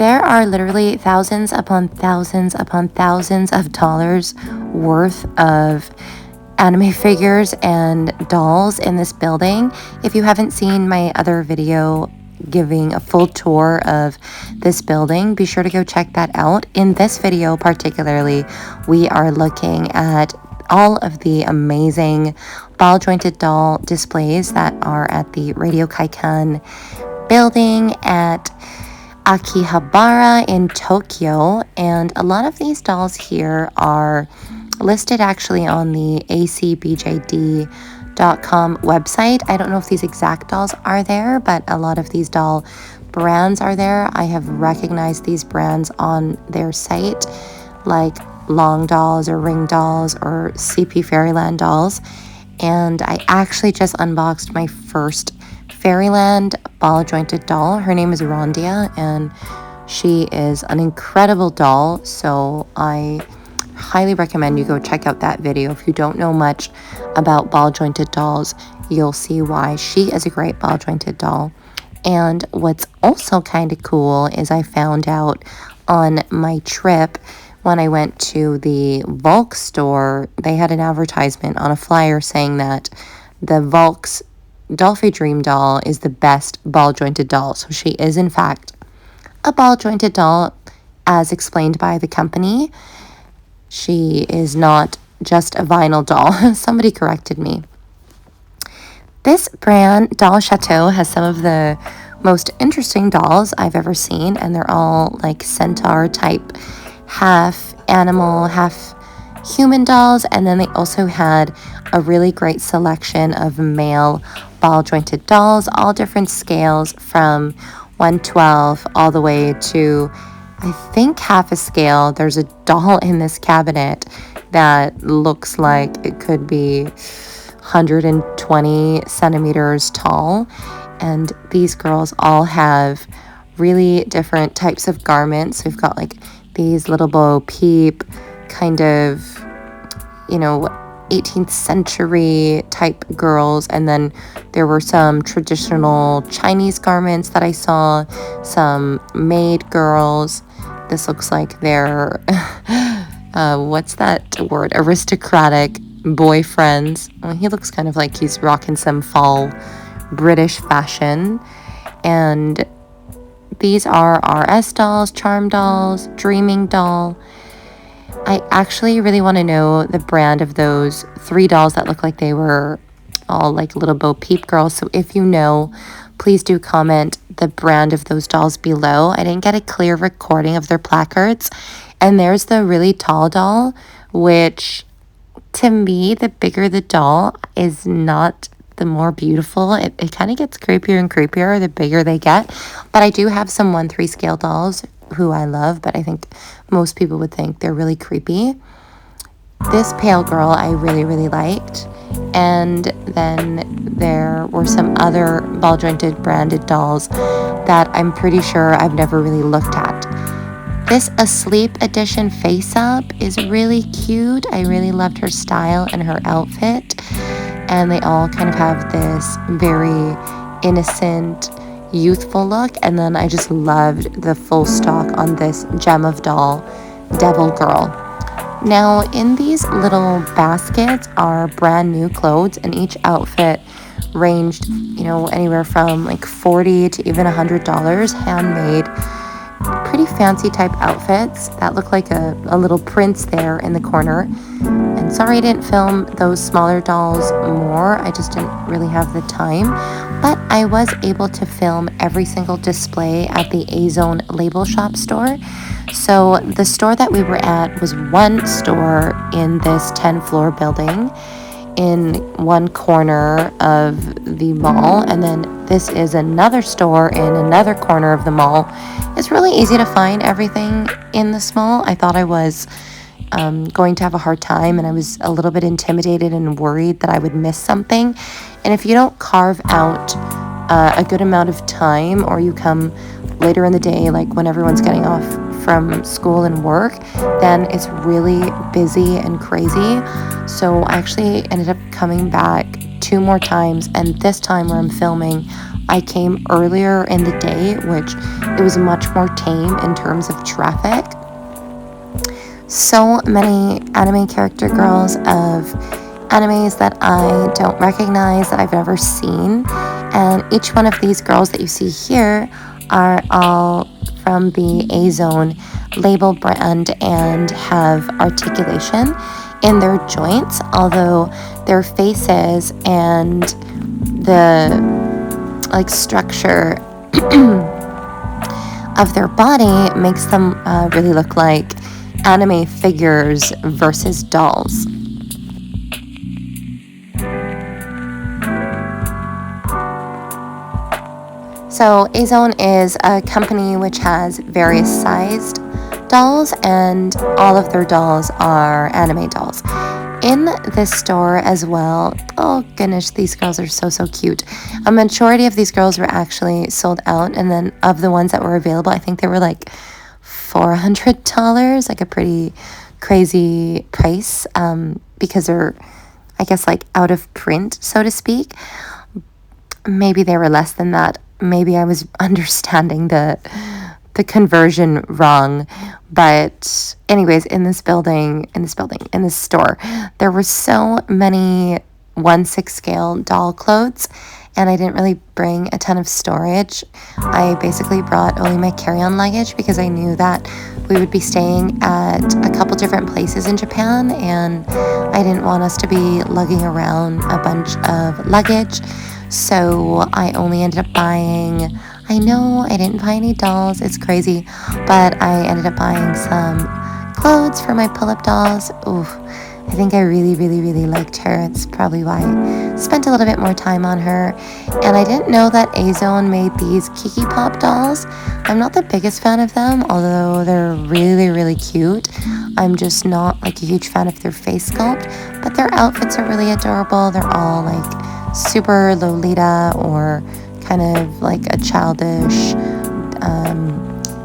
There are literally thousands upon thousands upon thousands of dollars worth of anime figures and dolls in this building. If you haven't seen my other video giving a full tour of this building, be sure to go check that out. In this video particularly, we are looking at all of the amazing ball jointed doll displays that are at the Radio Kaikan Building at Akihabara in Tokyo. And a lot of these dolls here are listed actually on the acbjd.com website. I don't know if these exact dolls are there, but a lot of these doll brands are there. I have recognized these brands on their site, like Long Dolls or Ring Dolls or CP Fairyland dolls. And I actually just unboxed my first Fairyland ball jointed doll. Her name is Rondia, and she is an incredible doll, so I highly recommend you go check out that video. If you don't know much about ball jointed dolls, you'll see why she is a great ball jointed doll. And what's also kind of cool is I found out on my trip when I went to the Volks store, they had an advertisement on a flyer saying that the Volks Dollie Dream doll is the best ball jointed doll. So she is in fact a ball jointed doll as explained by the company. She is not just a vinyl doll. Somebody corrected me. This brand, Doll Chateau, has some of the most interesting dolls I've ever seen, and they're all like centaur type, half animal, half human dolls. And then they also had a really great selection of male ball jointed dolls, all different scales from 1/12 all the way to, I think, half a scale. There's a doll in this cabinet that looks like it could be 120 centimeters tall. And these girls all have really different types of garments. We've got like these little Bo Peep kind of, 18th century type girls, and then there were some traditional Chinese garments that I saw, some maid girls. This looks like they're what's that word, aristocratic boyfriends. Well, he looks kind of like he's rocking some fall British fashion. And these are RS dolls, charm dolls, dreaming doll. I actually really want to know the brand of those 3 dolls that look like they were all like little Bo Peep girls. So if you know, please do comment the brand of those dolls below. I didn't get a clear recording of their placards. And there's the really tall doll, which to me, the bigger the doll is not the more beautiful. It kind of gets creepier and creepier the bigger they get. But I do have some 1/3 scale dolls who I love, but I think most people would think they're really creepy. This pale girl I really, really liked. And then there were some other ball jointed branded dolls that I'm pretty sure I've never really looked at. This Asleep edition face up is really cute. I really loved her style and her outfit. And they all kind of have this very innocent, youthful look. And then I just loved the full stock on this gem of doll, Devil Girl. Now in these little baskets are brand new clothes, and each outfit ranged, anywhere from like $40 to even $100, handmade, pretty fancy type outfits that look like a little prince there in the corner. And sorry I didn't film those smaller dolls more, I just didn't really have the time, but I was able to film every single display at the Azone Labelshop Store. So the store that we were at was one store in this 10-floor building in one corner of the mall, and then this is another store in another corner of the mall. It's really easy to find everything in this mall. I thought I was going to have a hard time, and I was a little bit intimidated and worried that I would miss something. And if you don't carve out a good amount of time, or you come later in the day, like when everyone's getting off from school and work, then it's really busy and crazy. So I actually ended up coming back 2 more times, and this time where I'm filming I came earlier in the day, which it was much more tame in terms of traffic. So many anime character girls of animes that I don't recognize, that I've never seen. And each one of these girls that you see here are all from the Azone label brand and have articulation in their joints, although their faces and the like structure of their body makes them really look like anime figures versus dolls. So Azone is a company which has various sized dolls, and all of their dolls are anime dolls. In this store as well, oh goodness, these girls are so cute. A majority of these girls were actually sold out, and then of the ones that were available, I think they were like $400, like a pretty crazy price, because they're, I guess, like out of print, so to speak. Maybe they were less than that. Maybe I was understanding the conversion wrong. But anyways, in this store, there were so many 1/6 scale doll clothes, and I didn't really bring a ton of storage. I basically brought only my carry-on luggage because I knew that we would be staying at a couple different places in Japan, and I didn't want us to be lugging around a bunch of luggage. So I only ended up buying, I know I didn't buy any dolls, it's crazy, but I ended up buying some clothes for my Pullip dolls. Ooh, I think I really liked her. It's probably why I spent a little bit more time on her. And I didn't know that Azone made these Kiki Pop dolls. I'm not the biggest fan of them, although they're really cute. I'm just not like a huge fan of their face sculpt, but their outfits are really adorable. They're all like super Lolita or kind of like a childish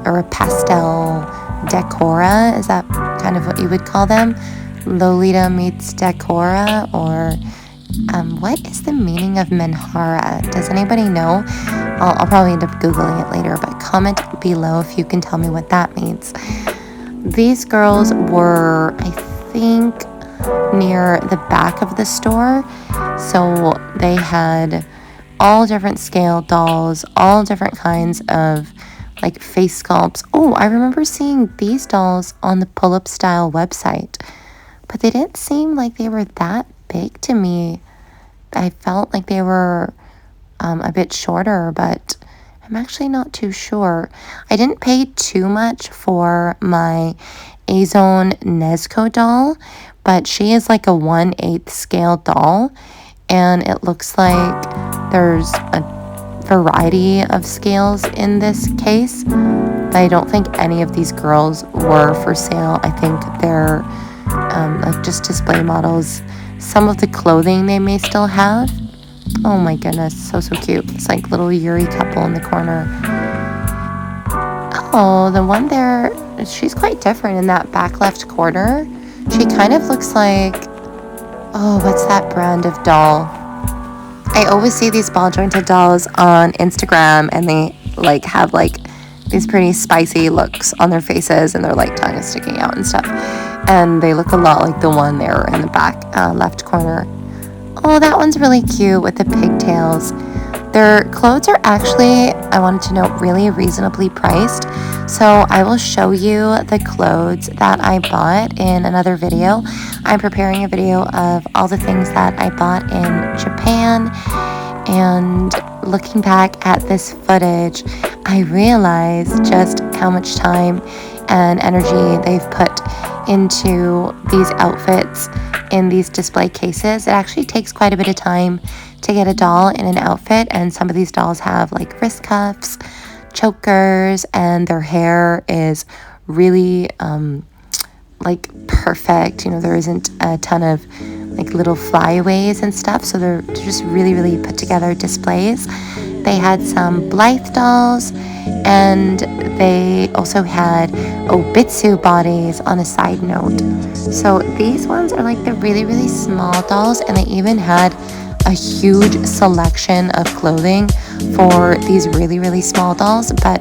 or a pastel decora. Is that kind of what you would call them? Lolita meets decora, or what is the meaning of menhara? Does anybody know? I'll probably end up Googling it later, but comment below if you can tell me what that means. These girls were, I think, near the back of the store. So they had all different scale dolls, all different kinds of like face sculpts. Oh, I remember seeing these dolls on the Pullip Style website, but they didn't seem like they were that big to me. I felt like they were a bit shorter, but I'm actually not too sure. I didn't pay too much for my Azone Nezuko doll, but she is like a 1/8 scale doll, and it looks like there's a variety of scales in this case. I don't think any of these girls were for sale. I think they're like just display models. Some of the clothing they may still have. Oh my goodness, so cute. It's like little Yuri couple in the corner. Oh, the one there, she's quite different in that back left corner. She kind of looks like, oh, what's that brand of doll? I always see these ball jointed dolls on Instagram, and they like have like these pretty spicy looks on their faces, and their like tongue is sticking out and stuff. And they look a lot like the one there in the back left corner. Oh, that one's really cute with the pigtails. Their clothes are actually, I wanted to note, really reasonably priced. So I will show you the clothes that I bought in another video. I'm preparing a video of all the things that I bought in Japan. And looking back at this footage, I realized just how much time and energy they've put into these outfits in these display cases. It actually takes quite a bit of time to get a doll in an outfit, and some of these dolls have like wrist cuffs, chokers, and their hair is really like perfect. You know, there isn't a ton of like little flyaways and stuff, so they're just really put together displays. They had some Blythe dolls, and they also had Obitsu bodies on a side note. So these ones are like the really small dolls, and they even had a huge selection of clothing for these really, really small dolls, but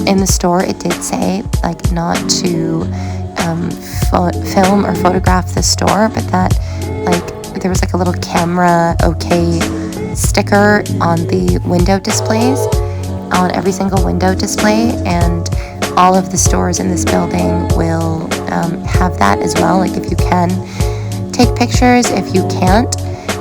in the store it did say like not to film or photograph the store, but that like there was like a little camera okay sticker on the window displays, on every single window display, and all of the stores in this building will have that as well. Like if you can take pictures, if you can't.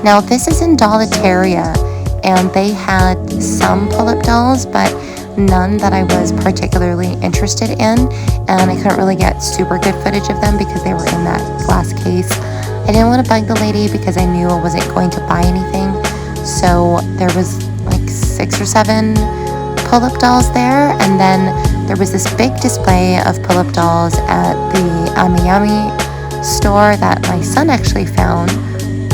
Now this is in Dollyteria, and they had some Pullip dolls, but none that I was particularly interested in, and I couldn't really get super good footage of them because they were in that glass case. I didn't want to bug the lady because I knew I wasn't going to buy anything, so there was like 6 or 7 Pullip dolls there, and then there was this big display of Pullip dolls at the AmiAmi store that my son actually found,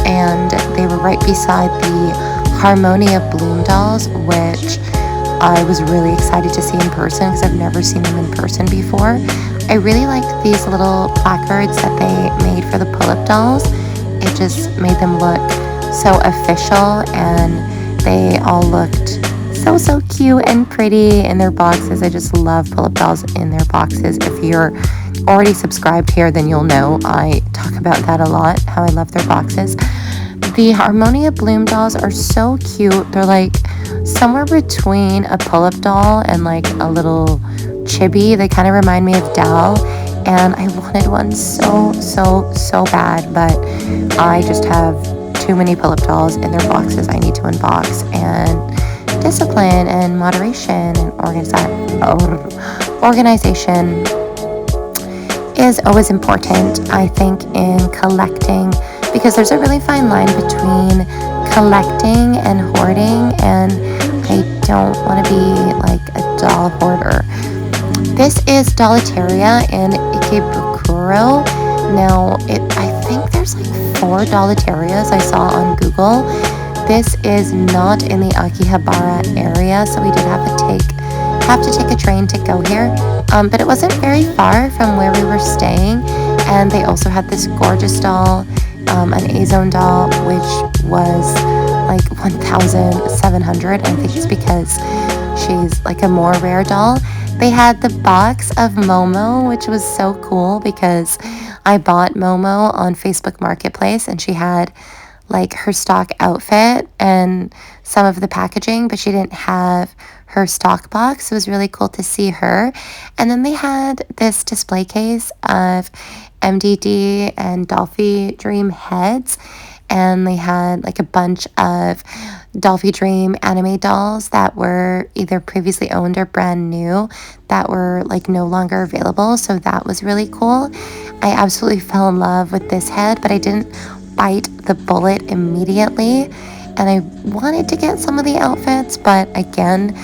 and they were right beside the Harmonia Bloom dolls, which I was really excited to see in person because I've never seen them in person before. I really liked these little placards that they made for the Pullip dolls. It just made them look so official, and they all looked so cute and pretty in their boxes. I just love Pullip dolls in their boxes. If you're already subscribed here, then you'll know I talk about that a lot, how I love their boxes. The Harmonia Bloom dolls are so cute. They're like somewhere between a Pullip doll and like a little chibi. They kind of remind me of Dal, and I wanted one so bad, but I just have too many Pullip dolls in their boxes I need to unbox, and discipline and moderation and organization is always important, I think, in collecting, because there's a really fine line between collecting and hoarding, and I don't want to be like a doll hoarder. This is Dollyteria in IKEBUKURO. Now, I think there's like 4 Dollyterias I saw on Google. This is not in the Akihabara area, so we did have to take a train to go here. But it wasn't very far from where we were staying, and they also had this gorgeous doll, an Azone doll, which was like 1,700. I think it's because she's like a more rare doll. They had the box of Momo, which was so cool because I bought Momo on Facebook Marketplace, and she had like her stock outfit and some of the packaging, but she didn't have her stock box. It was really cool to see her. And then they had this display case of MDD and Dolly Dream heads, and they had like a bunch of Dolly Dream anime dolls that were either previously owned or brand new that were like no longer available, so that was really cool. I absolutely fell in love with this head, but I didn't bite the bullet immediately, and I wanted to get some of the outfits, but again,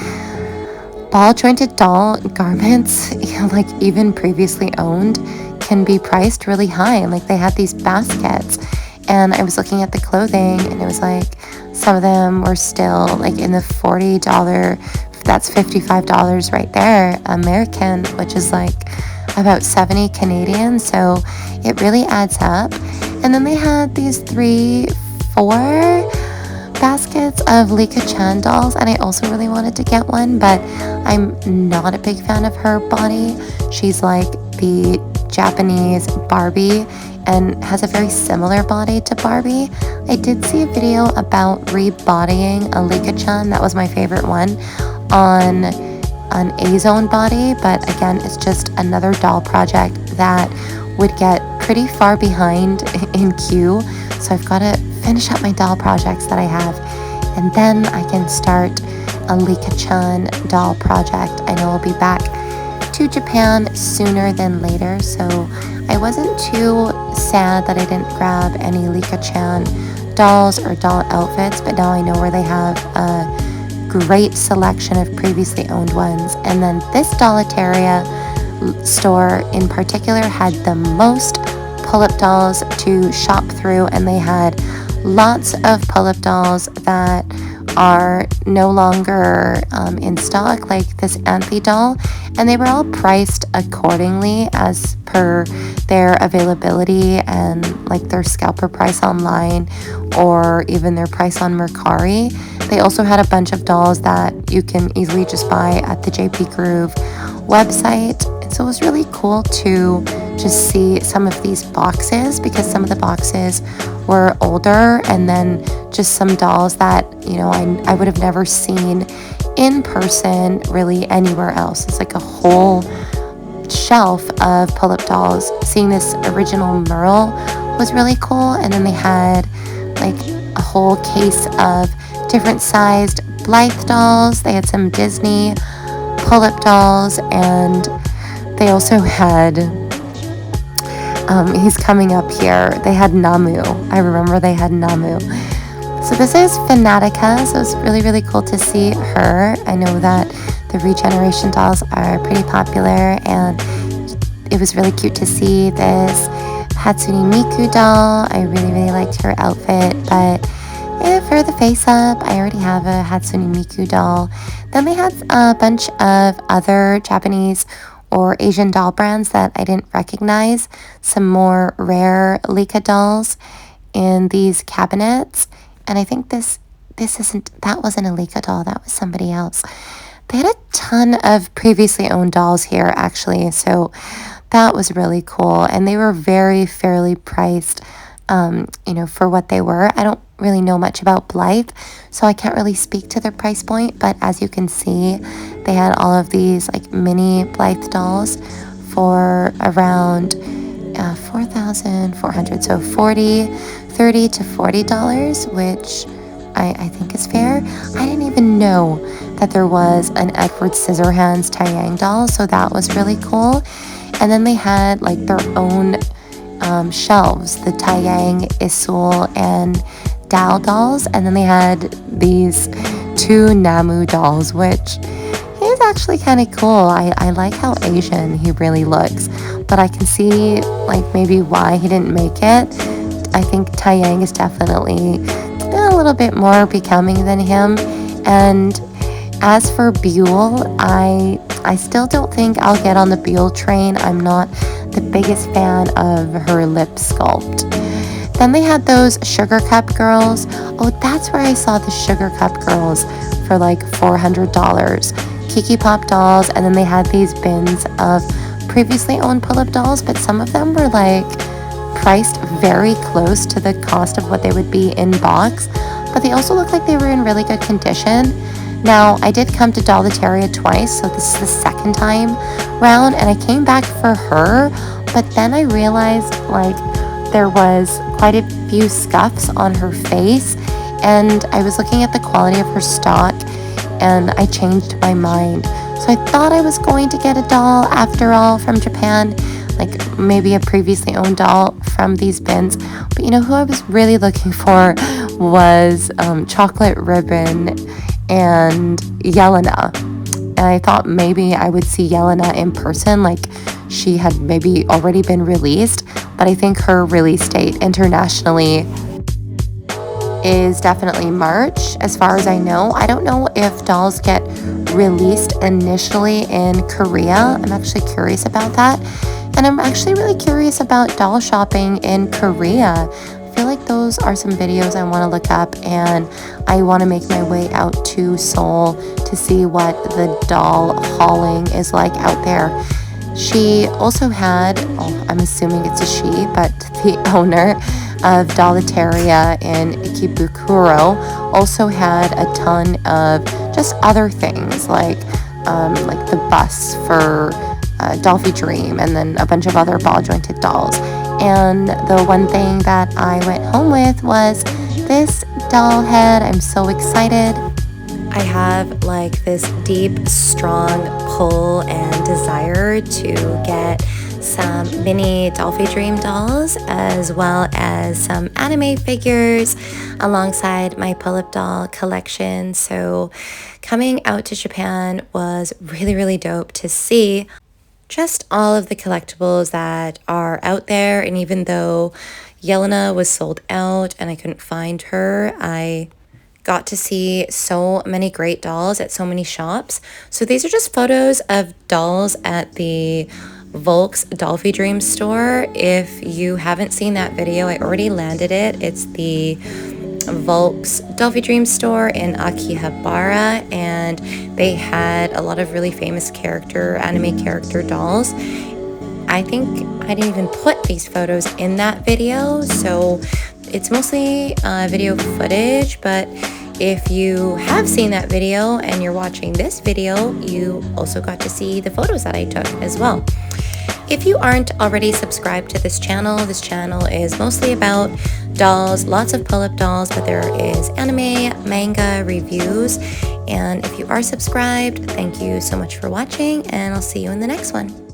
ball jointed doll garments, like even previously owned, can be priced really high. And like they had these baskets, and I was looking at the clothing, and it was like some of them were still like in the $40, that's $55 right there, American, which is like about 70 Canadian, so it really adds up. And then they had these 4 baskets of Lika-chan dolls, and I also really wanted to get one, but I'm not a big fan of her body. She's like the Japanese Barbie and has a very similar body to Barbie. I did see a video about rebodying a Lika-chan, that was my favorite one, on an Azone body, but again, it's just another doll project that would get pretty far behind in queue, so I've got to finish up my doll projects that I have, and then I can start a Lika-chan doll project. I know I'll be back to Japan sooner than later, so I wasn't too sad that I didn't grab any Lika-chan dolls or doll outfits, but now I know where they have a great selection of previously owned ones. And then this Dollyteria store in particular had the most Pullip dolls to shop through, and they had lots of Pullip dolls that are no longer in stock, like this Anthe doll, and they were all priced accordingly as per their availability and like their scalper price online or even their price on Mercari. They also had a bunch of dolls that you can easily just buy at the JP Groove website. And so it was really cool to just see some of these boxes, because some of the boxes were older, and then just some dolls that, you know, I would have never seen in person really anywhere else. It's like a whole shelf of Pullip dolls. Seeing this original Merle was really cool. And then they had like a whole case of different sized Blythe dolls. They had some Disney Pullip dolls, and they also had he's coming up here. They had Namu. I remember they had Namu. So this is Fanatica, so it's really, really cool to see her. I know that the Regeneration dolls are pretty popular, and it was really cute to see this Hatsune Miku doll. I really, really liked her outfit, but for the face up, I already have a Hatsune Miku doll. Then they had a bunch of other Japanese or Asian doll brands that I didn't recognize. Some more rare Leica dolls in these cabinets. And I think that wasn't a Leica doll, that was somebody else. They had a ton of previously owned dolls here, actually, so that was really cool. And they were very fairly priced, you know, for what they were. I don't really know much about Blythe, so I can't really speak to their price point, but as you can see, they had all of these like mini Blythe dolls for around $4,400, so $30 to $40, which I think is fair. I didn't even know that there was an Edward Scissorhands Taiyang doll, so that was really cool. And then they had like their own shelves, the Taiyang, Isul, and Dao dolls, and then they had these two Namu dolls, which is actually kind of cool. I like how Asian he really looks, but I can see like maybe why he didn't make it. I think Taiyang is definitely a little bit more becoming than him. And as for Buell, I still don't think I'll get on the Buell train. I'm not the biggest fan of her lip sculpt. Then they had those Sugar Cup girls. Oh, that's where I saw the Sugar Cup girls for like $400. Kiki Pop dolls, and then they had these bins of previously owned Pullip dolls, but some of them were like priced very close to the cost of what they would be in box, but they also looked like they were in really good condition. Now, I did come to Dollyteria twice, so this is the second time round, and I came back for her, but then I realized like there was quite a few scuffs on her face, and I was looking at the quality of her stock, and I changed my mind. So I thought I was going to get a doll after all from Japan, like maybe a previously owned doll from these bins. But you know who I was really looking for was Chocolate Ribbon and Yelena. And I thought maybe I would see Yelena in person, like she had maybe already been released, but I think her release date internationally is definitely March, as far as I know. I don't know if dolls get released initially in Korea. I'm actually curious about that. And I'm actually really curious about doll shopping in Korea. I feel like those are some videos I want to look up, and I want to make my way out to Seoul to see what the doll hauling is like out there. She also had, I'm assuming it's a she, but the owner of Dollyteria in Ikebukuro also had a ton of just other things, like the bus for Dolly Dream, and then a bunch of other ball jointed dolls. And the one thing that I went home with was this doll head. I'm so excited. I have like this deep, strong pull and desire to get some mini Dolly Dream dolls, as well as some anime figures alongside my Pullip doll collection. So coming out to Japan was really, really dope to see just all of the collectibles that are out there. And even though Yelena was sold out and I couldn't find her, I got to see so many great dolls at so many shops. So these are just photos of dolls at the Volks Dollie Dream Store. If you haven't seen that video, I already landed it. It's the Volks Dollie Dream Store in Akihabara, and they had a lot of really famous anime character dolls. I think I didn't even put these photos in that video, so it's mostly video footage, but if you have seen that video and you're watching this video, you also got to see the photos that I took as well. If you aren't already subscribed to this channel is mostly about dolls, lots of Pullip dolls, but there is anime, manga reviews. And if you are subscribed, thank you so much for watching, and I'll see you in the next one.